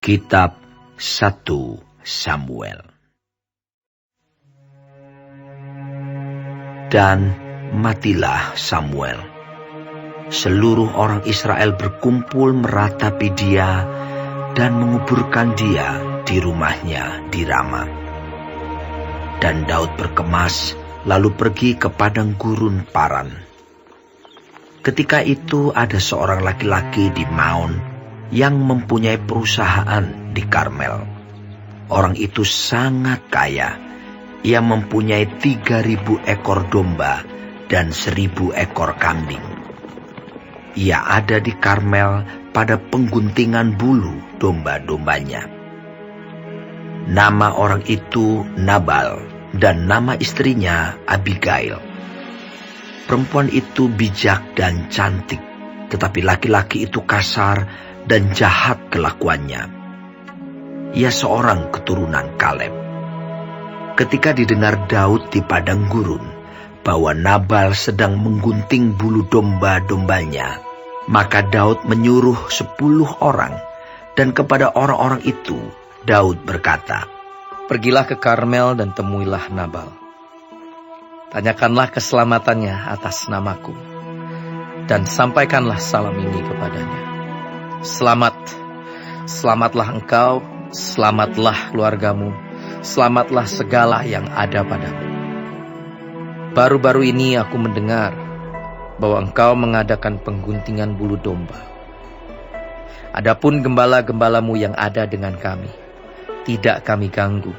Kitab 1 Samuel. Dan matilah Samuel. Seluruh orang Israel berkumpul meratapi dia dan menguburkan dia di rumahnya di Rama. Dan Daud berkemas lalu pergi ke padang gurun Paran. Ketika itu ada seorang laki-laki di Maon yang mempunyai perusahaan di Karmel. Orang itu sangat kaya. Ia mempunyai 3.000 ekor domba dan 1.000 ekor kambing. Ia ada di Karmel pada pengguntingan bulu domba-dombanya. Nama orang itu Nabal dan nama istrinya Abigail. Perempuan itu bijak dan cantik, tetapi laki-laki itu kasar dan jahat kelakuannya. Ia seorang keturunan Kaleb. Ketika didengar Daud di padang gurun bahwa Nabal sedang menggunting bulu domba-dombanya, maka Daud menyuruh 10 orang, dan kepada orang-orang itu Daud berkata, "Pergilah ke Karmel dan temuilah Nabal. Tanyakanlah keselamatannya atas namaku, dan sampaikanlah salam ini kepadanya. Selamat, selamatlah engkau, selamatlah keluargamu, selamatlah segala yang ada padamu. Baru-baru ini aku mendengar bahwa engkau mengadakan pengguntingan bulu domba. Adapun gembala-gembalamu yang ada dengan kami, tidak kami ganggu,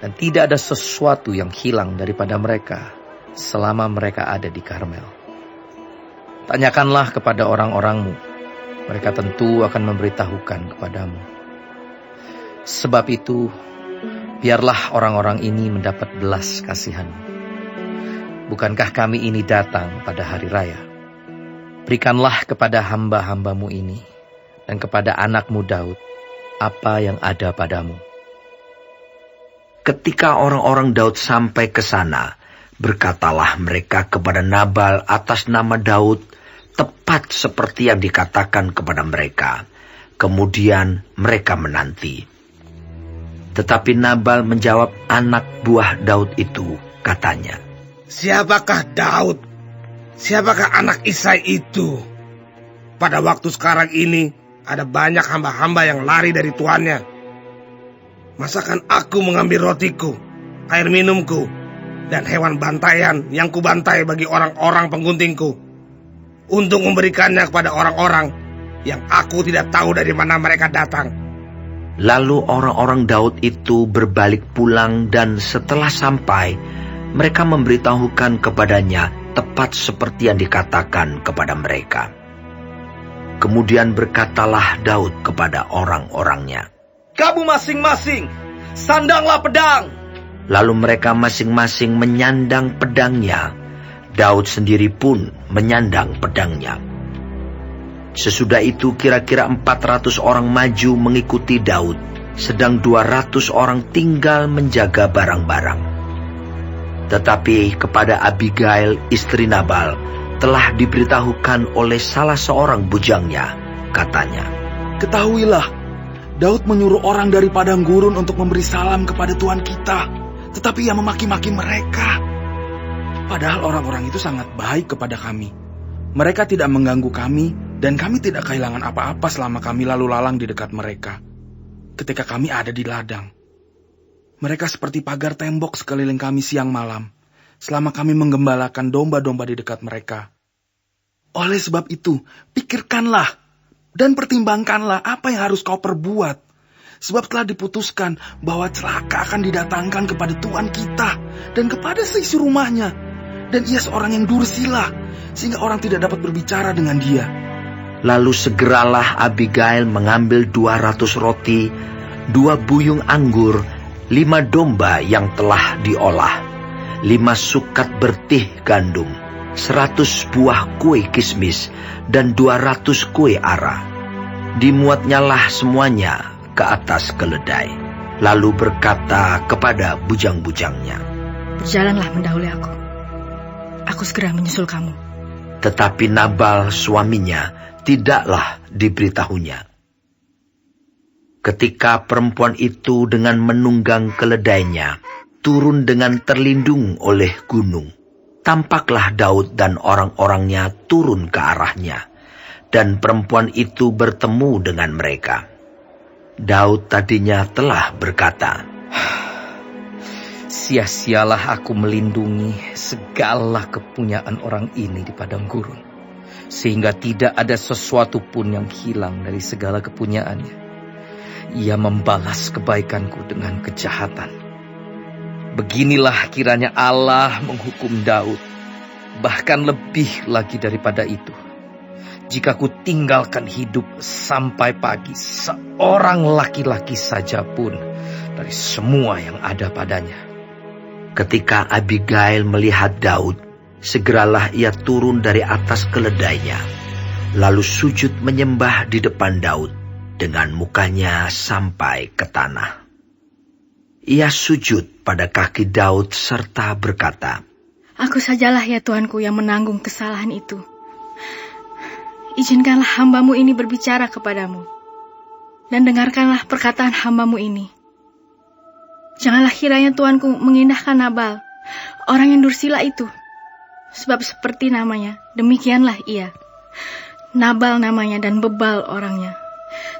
dan tidak ada sesuatu yang hilang daripada mereka selama mereka ada di Karmel. Tanyakanlah kepada orang-orangmu, mereka tentu akan memberitahukan kepadamu. Sebab itu, biarlah orang-orang ini mendapat belas kasihan. Bukankah kami ini datang pada hari raya? Berikanlah kepada hamba-hambamu ini dan kepada anakmu Daud apa yang ada padamu." Ketika orang-orang Daud sampai ke sana, berkatalah mereka kepada Nabal atas nama Daud, tepat seperti yang dikatakan kepada mereka. Kemudian mereka menanti. Tetapi Nabal menjawab anak buah Daud itu, katanya, "Siapakah Daud? Siapakah anak Isai itu? Pada waktu sekarang ini ada banyak hamba-hamba yang lari dari tuannya. Masakan aku mengambil rotiku, air minumku, dan hewan bantaian yang kubantai bagi orang-orang pengguntingku, untuk memberikannya kepada orang-orang yang aku tidak tahu dari mana mereka datang." Lalu orang-orang Daud itu berbalik pulang, dan setelah sampai, mereka memberitahukan kepadanya tepat seperti yang dikatakan kepada mereka. Kemudian berkatalah Daud kepada orang-orangnya, "Kamu masing-masing, sandanglah pedang." Lalu mereka masing-masing menyandang pedangnya. Daud sendiri pun menyandang pedangnya. Sesudah itu kira-kira 400 orang maju mengikuti Daud, sedang 200 orang tinggal menjaga barang-barang. Tetapi kepada Abigail, istri Nabal, telah diberitahukan oleh salah seorang bujangnya, katanya, "Ketahuilah, Daud menyuruh orang dari padang gurun untuk memberi salam kepada Tuhan kita, tetapi ia memaki-maki mereka. Padahal orang-orang itu sangat baik kepada kami. Mereka tidak mengganggu kami, dan kami tidak kehilangan apa-apa selama kami lalu lalang di dekat mereka. Ketika kami ada di ladang, mereka seperti pagar tembok sekeliling kami siang malam, selama kami menggembalakan domba-domba di dekat mereka. Oleh sebab itu, pikirkanlah dan pertimbangkanlah apa yang harus kau perbuat. Sebab telah diputuskan bahwa celaka akan didatangkan kepada Tuhan kita dan kepada seisi rumahnya. Dan ia seorang yang dursila, sehingga orang tidak dapat berbicara dengan dia." Lalu segeralah Abigail mengambil 200 roti, 2 buyung anggur, 5 domba yang telah diolah, 5 sukat bertih gandum, 100 buah kue kismis, dan 200 kue ara. Dimuatnyalah semuanya ke atas keledai, lalu berkata kepada bujang-bujangnya, "Berjalanlah mendahului aku. Aku segera menyusul kamu." Tetapi Nabal suaminya tidaklah diberitahunya. Ketika perempuan itu dengan menunggang keledainya turun dengan terlindung oleh gunung, tampaklah Daud dan orang-orangnya turun ke arahnya, dan perempuan itu bertemu dengan mereka. Daud tadinya telah berkata, "Sia-sialah aku melindungi segala kepunyaan orang ini di padang gurun, sehingga tidak ada sesuatu pun yang hilang dari segala kepunyaannya. Ia membalas kebaikanku dengan kejahatan. Beginilah kiranya Allah menghukum Daud, bahkan lebih lagi daripada itu. Jika ku tinggalkan hidup sampai pagi seorang laki-laki saja pun dari semua yang ada padanya." Ketika Abigail melihat Daud, segeralah ia turun dari atas keledainya, lalu sujud menyembah di depan Daud dengan mukanya sampai ke tanah. Ia sujud pada kaki Daud serta berkata, Aku sajalah ya Tuanku yang menanggung kesalahan itu. Izinkanlah hambamu ini berbicara kepadamu, dan dengarkanlah perkataan hambamu ini. Janganlah kiranya Tuanku mengindahkan Nabal, orang yang dursila itu. Sebab seperti namanya, demikianlah ia. Nabal namanya dan bebal orangnya.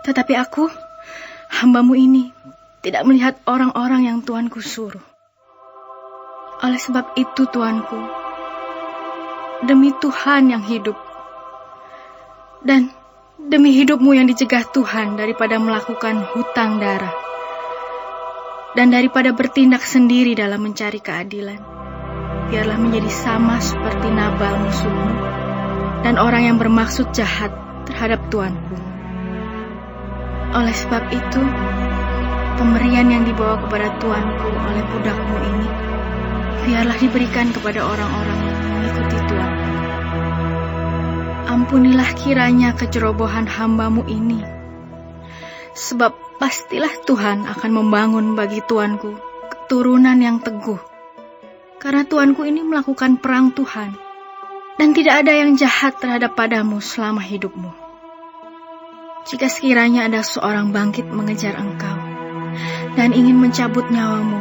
Tetapi aku, hambamu ini, tidak melihat orang-orang yang Tuanku suruh. Oleh sebab itu Tuanku, demi Tuhan yang hidup, dan demi hidupmu yang dicegah Tuhan daripada melakukan hutang darah, dan daripada bertindak sendiri dalam mencari keadilan, biarlah menjadi sama seperti Nabal musuhmu, dan orang yang bermaksud jahat terhadap Tuanku. Oleh sebab itu, pemberian yang dibawa kepada Tuanku oleh budakmu ini, biarlah diberikan kepada orang-orang yang mengikuti Tuanku. Ampunilah kiranya kecerobohan hambamu ini, sebab pastilah Tuhan akan membangun bagi Tuanku keturunan yang teguh. Karena Tuanku ini melakukan perang Tuhan, dan tidak ada yang jahat terhadap padamu selama hidupmu. Jika sekiranya ada seorang bangkit mengejar engkau dan ingin mencabut nyawamu,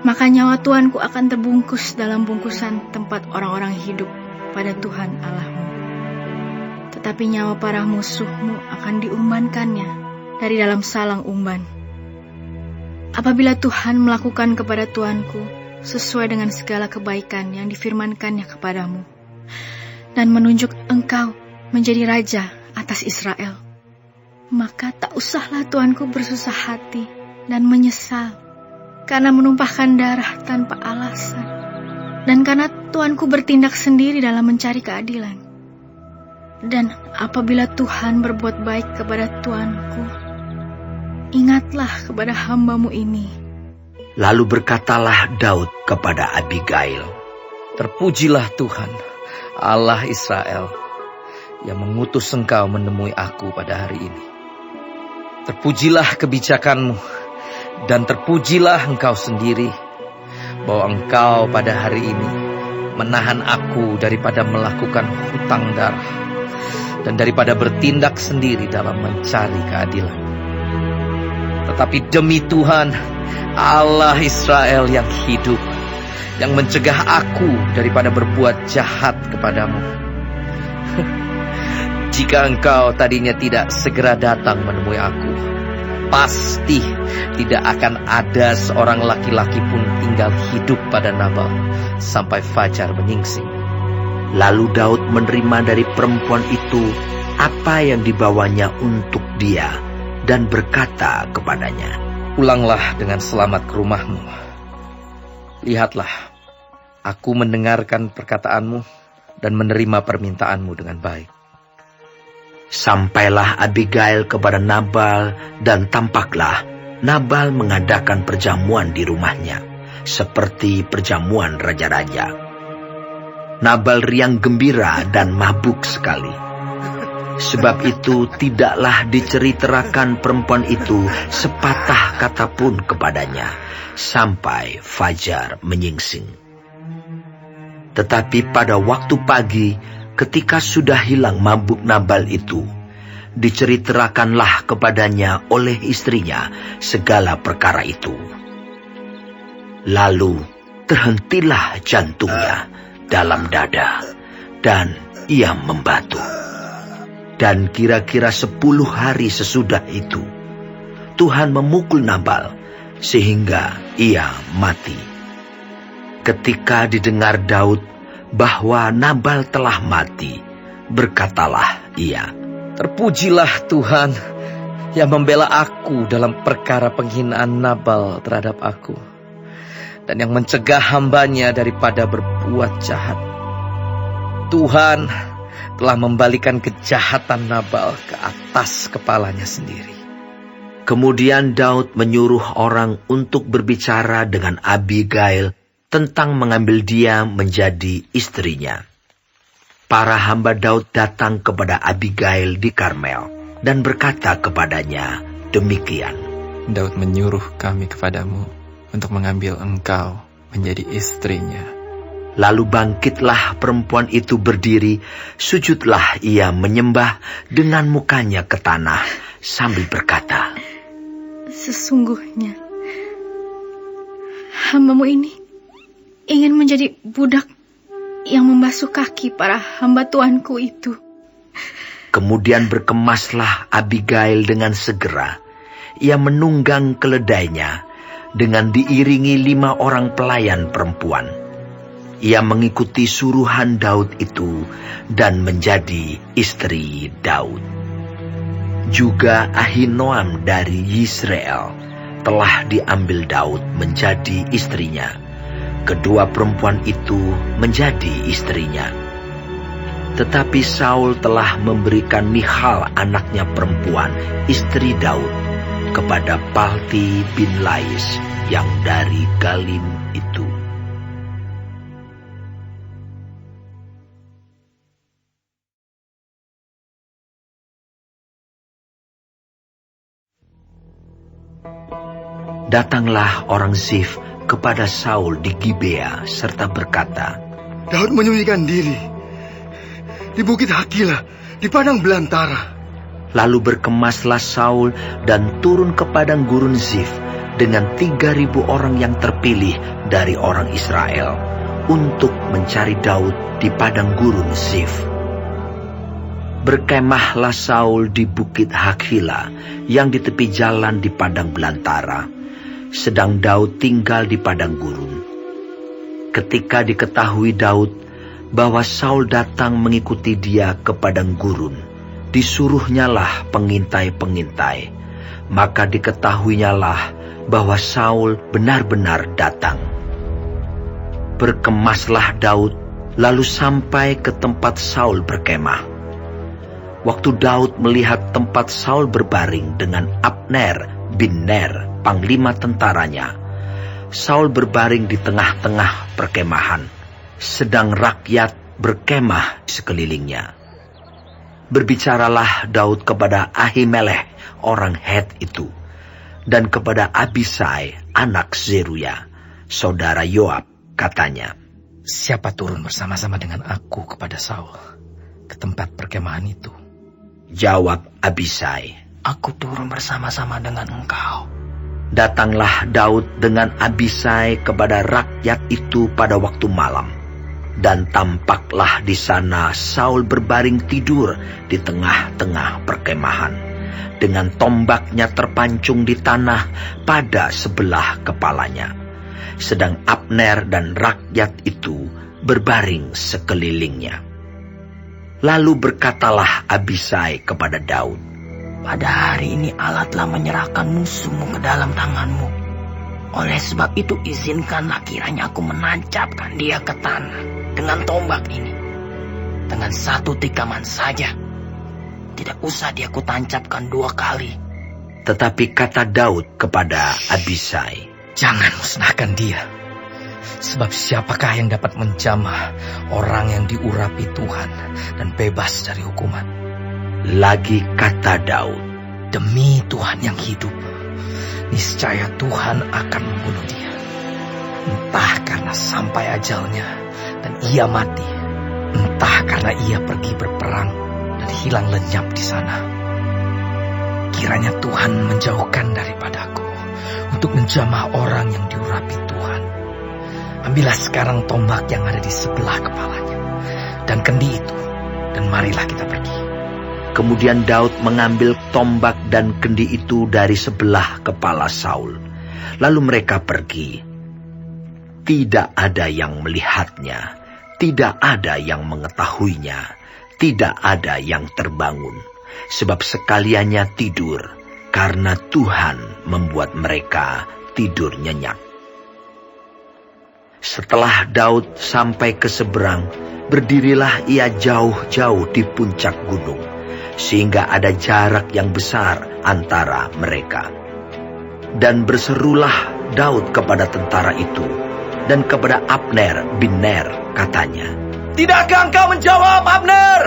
maka nyawa Tuanku akan terbungkus dalam bungkusan tempat orang-orang hidup pada Tuhan Allahmu. Tetapi nyawa para musuhmu akan diumbankannya dari dalam salang umban. Apabila Tuhan melakukan kepada Tuanku sesuai dengan segala kebaikan yang difirmankannya kepadamu, dan menunjuk engkau menjadi raja atas Israel, maka tak usahlah Tuanku bersusah hati dan menyesal karena menumpahkan darah tanpa alasan, dan karena Tuanku bertindak sendiri dalam mencari keadilan. Dan apabila Tuhan berbuat baik kepada Tuanku, ingatlah kepada hambamu ini. Lalu berkatalah Daud kepada Abigail, "Terpujilah Tuhan, Allah Israel, yang mengutus engkau menemui aku pada hari ini. Terpujilah kebijakanmu, dan terpujilah engkau sendiri, bahwa engkau pada hari ini menahan aku daripada melakukan hutang darah, dan daripada bertindak sendiri dalam mencari keadilan. Tetapi demi Tuhan, Allah Israel yang hidup, yang mencegah aku daripada berbuat jahat kepadamu. Jika engkau tadinya tidak segera datang menemui aku, pasti tidak akan ada seorang laki-laki pun tinggal hidup pada Nabal sampai fajar menyingsing." Lalu Daud menerima dari perempuan itu apa yang dibawanya untuk dia, dan berkata kepadanya, "Pulanglah dengan selamat ke rumahmu. Lihatlah, aku mendengarkan perkataanmu dan menerima permintaanmu dengan baik." Sampailah Abigail kepada Nabal, dan tampaklah Nabal mengadakan perjamuan di rumahnya, seperti perjamuan raja-raja. Nabal riang gembira dan mabuk sekali. Sebab itu tidaklah diceritakan perempuan itu sepatah kata pun kepadanya, sampai fajar menyingsing. Tetapi pada waktu pagi, ketika sudah hilang mabuk Nabal itu, diceritakanlah kepadanya oleh istrinya segala perkara itu. Lalu terhentilah jantungnya dalam dada, dan ia membatu. Dan kira-kira 10 hari sesudah itu, Tuhan memukul Nabal sehingga ia mati. Ketika didengar Daud bahwa Nabal telah mati, berkatalah ia, Terpujilah Tuhan yang membela aku dalam perkara penghinaan Nabal terhadap aku, dan yang mencegah hambanya daripada berbuat jahat. Tuhan telah membalikan kejahatan Nabal ke atas kepalanya sendiri. Kemudian Daud menyuruh orang untuk berbicara dengan Abigail tentang mengambil dia menjadi istrinya. Para hamba Daud datang kepada Abigail di Karmel dan berkata kepadanya demikian. Daud menyuruh kami kepadamu untuk mengambil engkau menjadi istrinya. Lalu bangkitlah perempuan itu berdiri, sujudlah ia menyembah dengan mukanya ke tanah sambil berkata, Sesungguhnya hambamu ini ingin menjadi budak yang membasuh kaki para hamba tuanku itu. Kemudian berkemaslah Abigail dengan segera. Ia menunggang keledainya dengan diiringi 5 orang pelayan perempuan. Ia mengikuti suruhan Daud itu dan menjadi istri Daud. Juga Ahinoam dari Yisrael telah diambil Daud menjadi istrinya. Kedua perempuan itu menjadi istrinya. Tetapi Saul telah memberikan Michal anaknya perempuan, istri Daud, kepada Palti bin Lais yang dari Galim itu. Datanglah orang Zif kepada Saul di Gibea serta berkata, Daud menyembunyikan diri di bukit Hakila, di padang belantara. Lalu berkemaslah Saul dan turun ke padang gurun Zif dengan 3.000 orang yang terpilih dari orang Israel untuk mencari Daud di padang gurun Zif. Berkemahlah Saul di bukit Hakila yang di tepi jalan di padang belantara, sedang Daud tinggal di padang gurun. Ketika diketahui Daud bahwa Saul datang mengikuti dia ke padang gurun, disuruhnyalah pengintai-pengintai, maka diketahuinyalah bahwa Saul benar-benar datang. Berkemaslah Daud, lalu sampai ke tempat Saul berkemah. Waktu Daud melihat tempat Saul berbaring dengan Abner bin Ner, panglima tentaranya, Saul berbaring di tengah-tengah perkemahan, sedang rakyat berkemah sekelilingnya. Berbicaralah Daud kepada Ahimelech orang Het itu, dan kepada Abisai anak Zeruya, saudara Yoab, katanya, Siapa turun bersama-sama dengan aku kepada Saul ke tempat perkemahan itu? Jawab Abisai, Aku turun bersama-sama dengan engkau. Datanglah Daud dengan Abisai kepada rakyat itu pada waktu malam, dan tampaklah di sana Saul berbaring tidur di tengah-tengah perkemahan, dengan tombaknya terpancung di tanah pada sebelah kepalanya, sedang Abner dan rakyat itu berbaring sekelilingnya. Lalu berkatalah Abisai kepada Daud, Pada hari ini Allah telah menyerahkan musuhmu ke dalam tanganmu. Oleh sebab itu izinkanlah kiranya aku menancapkan dia ke tanah dengan tombak ini, dengan 1 tikaman saja. Tidak usah dia kutancapkan 2 kali. Tetapi kata Daud kepada Abisai, Jangan musnahkan dia. Sebab siapakah yang dapat menjamah orang yang diurapi Tuhan dan bebas dari hukuman? Lagi kata Daud, Demi Tuhan yang hidup, niscaya Tuhan akan membunuh dia. Entah karena sampai ajalnya dan ia mati, entah karena ia pergi berperang dan hilang lenyap di sana. kiranya Tuhan menjauhkan daripadaku untuk menjamah orang yang diurapi Tuhan. Ambillah sekarang tombak yang ada di sebelah kepalanya dan kendi itu, dan marilah kita pergi. Kemudian Daud mengambil tombak dan kendi itu dari sebelah kepala Saul. Lalu mereka pergi. Tidak ada yang melihatnya, tidak ada yang mengetahuinya, tidak ada yang terbangun. Sebab sekaliannya tidur, karena Tuhan membuat mereka tidur nyenyak. Setelah Daud sampai ke seberang, berdirilah ia jauh-jauh di puncak gunung, sehingga ada jarak yang besar antara mereka. Dan berserulah Daud kepada tentara itu, dan kepada Abner bin Ner, katanya, "Tidakkah engkau menjawab, Abner?"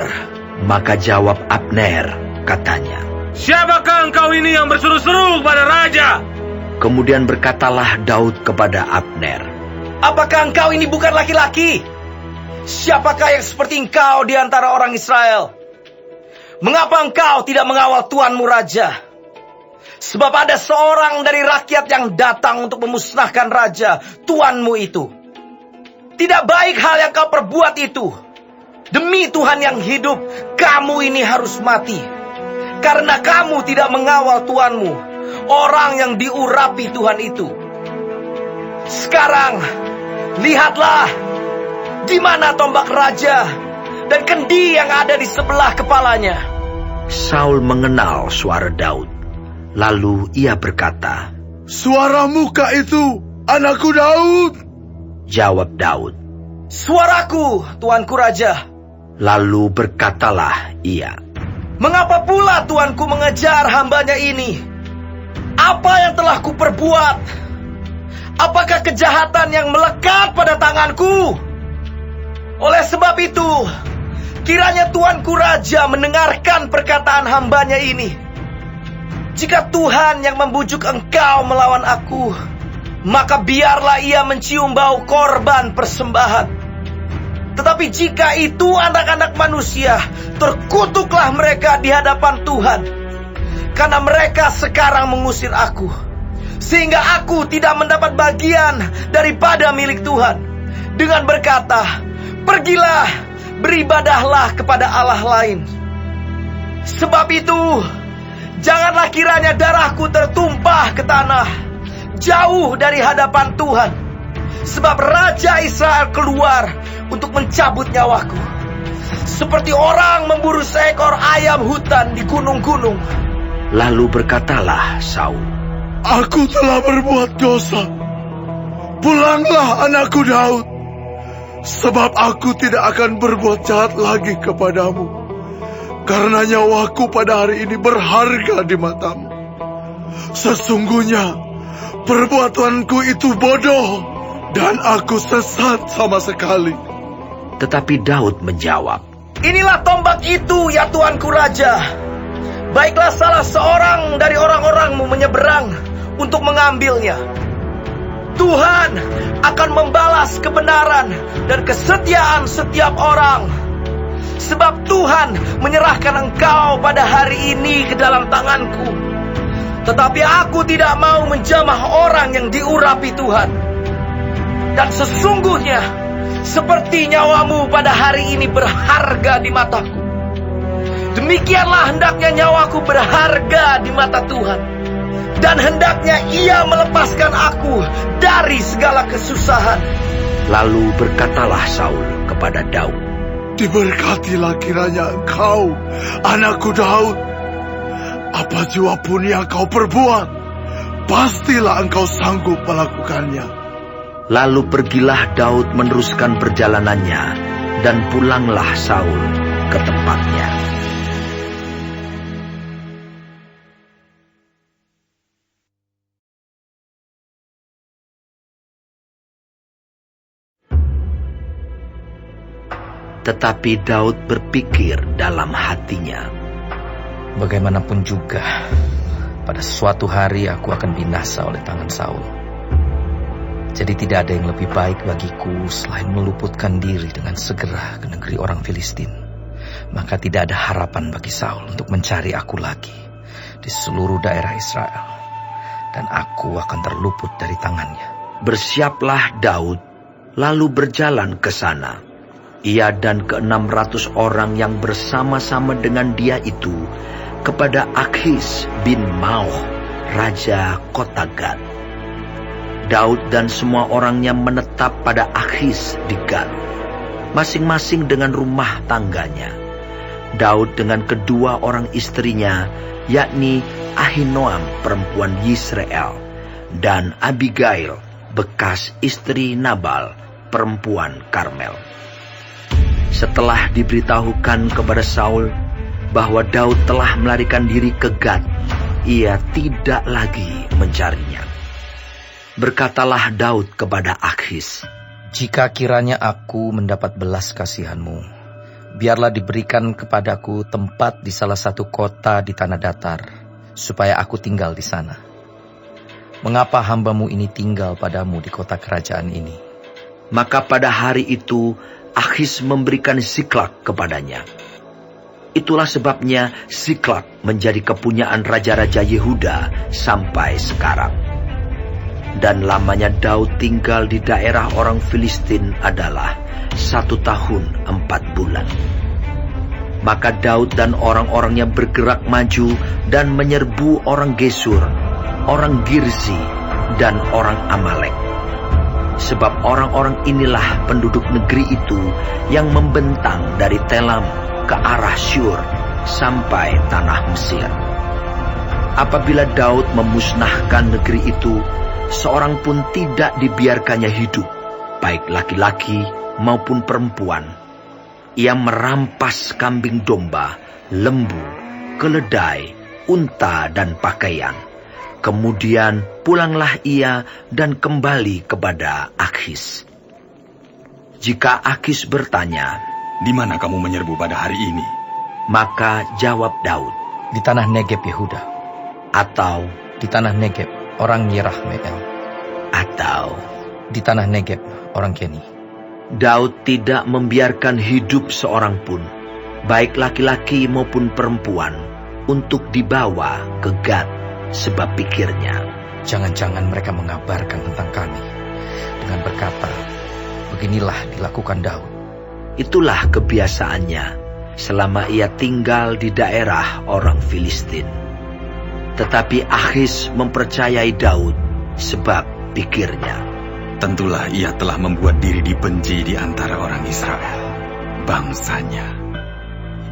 Maka jawab Abner, katanya, "Siapakah engkau ini yang berseru-seru kepada raja?" Kemudian berkatalah Daud kepada Abner, "Apakah engkau ini bukan laki-laki? Siapakah yang seperti engkau di antara orang Israel? Mengapa engkau tidak mengawal tuanmu raja? Sebab ada seorang dari rakyat yang datang untuk memusnahkan raja, tuanmu itu. Tidak baik hal yang kau perbuat itu. Demi Tuhan yang hidup, kamu ini harus mati. Karena kamu tidak mengawal tuanmu, orang yang diurapi Tuhan itu. Sekarang, lihatlah, di mana tombak raja dan kendi yang ada di sebelah kepalanya." Saul mengenal suara Daud. Lalu ia berkata, "Suara muka itu, anakku Daud." Jawab Daud, "Suaraku, tuanku raja." Lalu berkatalah ia, "Mengapa pula tuanku mengejar hambanya ini? Apa yang telah kuperbuat? Apakah kejahatan yang melekat pada tanganku? Oleh sebab itu, kiranya tuanku raja mendengarkan perkataan hambanya ini. Jika Tuhan yang membujuk engkau melawan aku, maka biarlah ia mencium bau korban persembahan. Tetapi jika itu anak-anak manusia, terkutuklah mereka di hadapan Tuhan. Karena mereka sekarang mengusir aku, sehingga aku tidak mendapat bagian daripada milik Tuhan. Dengan berkata, pergilah, beribadahlah kepada Allah lain. Sebab itu, janganlah kiranya darahku tertumpah ke tanah, jauh dari hadapan Tuhan. Sebab Raja Israel keluar untuk mencabut nyawaku, seperti orang memburu seekor ayam hutan di gunung-gunung." Lalu berkatalah Saul, "Aku telah berbuat dosa. Pulanglah anakku Daud, sebab aku tidak akan berbuat jahat lagi kepadamu. Karena nyawaku pada hari ini berharga di matamu. Sesungguhnya perbuatanku itu bodoh, dan aku sesat sama sekali." Tetapi Daud menjawab, "Inilah tombak itu, ya tuanku raja. Baiklah salah seorang dari orang-orangmu menyeberang untuk mengambilnya. Tuhan akan membalas kebenaran dan kesetiaan setiap orang. Sebab Tuhan menyerahkan engkau pada hari ini ke dalam tanganku. Tetapi aku tidak mau menjamah orang yang diurapi Tuhan. Dan sesungguhnya, seperti nyawamu pada hari ini berharga di mataku, demikianlah hendaknya nyawaku berharga di mata Tuhan. Dan hendaknya ia melepaskan aku dari segala kesusahan." Lalu berkatalah Saul kepada Daud, "Diberkatilah kiranya engkau, anakku Daud. Apa jua pun yang kau perbuat, pastilah engkau sanggup melakukannya." Lalu pergilah Daud meneruskan perjalanannya, dan pulanglah Saul ke tempatnya. Tetapi Daud berpikir dalam hatinya, "Bagaimanapun juga, pada suatu hari aku akan binasa oleh tangan Saul. Jadi tidak ada yang lebih baik bagiku selain meluputkan diri dengan segera ke negeri orang Filistin. Maka tidak ada harapan bagi Saul untuk mencari aku lagi. di seluruh daerah Israel, dan aku akan terluput dari tangannya. Bersiaplah Daud, lalu berjalan ke sana. Ia dan ke-600 orang yang bersama-sama dengan dia itu kepada Akhis bin Mauch, raja kota Gad. Daud dan semua orangnya menetap pada Akhis di Gad, masing-masing dengan rumah tangganya. Daud dengan kedua orang istrinya, yakni Ahinoam perempuan Yisrael, dan Abigail bekas istri Nabal perempuan Karmel. Setelah diberitahukan kepada Saul bahwa Daud telah melarikan diri ke Gad, ia tidak lagi mencarinya. Berkatalah Daud kepada Akhis, "Jika kiranya aku mendapat belas kasihanmu, biarlah diberikan kepadaku tempat di salah satu kota di tanah datar, supaya aku tinggal di sana. Mengapa hambamu ini tinggal padamu di kota kerajaan ini?" Maka pada hari itu Akhis memberikan Siklak kepadanya. Itulah sebabnya Siklak menjadi kepunyaan raja-raja Yehuda sampai sekarang. Dan lamanya Daud tinggal di daerah orang Filistin adalah 1 tahun 4 bulan. Maka Daud dan orang-orangnya bergerak maju dan menyerbu orang Gesur, orang Girzi, dan orang Amalek. Sebab orang-orang inilah penduduk negeri itu yang membentang dari Telam ke arah Syur sampai tanah Mesir. Apabila Daud memusnahkan negeri itu, seorang pun tidak dibiarkannya hidup, baik laki-laki maupun perempuan. Ia merampas kambing domba, lembu, keledai, unta, dan pakaian. Kemudian pulanglah ia dan kembali kepada Akhis. Jika Akhis bertanya, "Di mana kamu menyerbu pada hari ini?" maka jawab Daud, "Di tanah Negeb Yehuda," atau "Di tanah Negeb orang Yerahmeel," atau "Di tanah Negeb orang Keni." Daud tidak membiarkan hidup seorang pun, baik laki-laki maupun perempuan, untuk dibawa ke Gad, sebab pikirnya, "Jangan-jangan mereka mengabarkan tentang kami dengan berkata, 'Beginilah dilakukan Daud.'" Itulah kebiasaannya selama ia tinggal di daerah orang Filistin. Tetapi Akhis mempercayai Daud sebab pikirnya, "Tentulah ia telah membuat diri dibenci di antara orang Israel, bangsanya.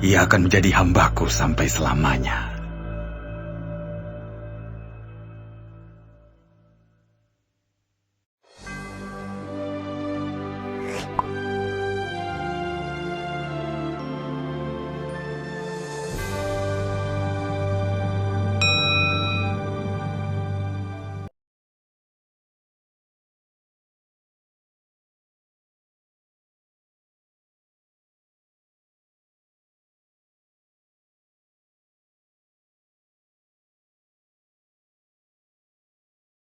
Ia akan menjadi hambaku sampai selamanya."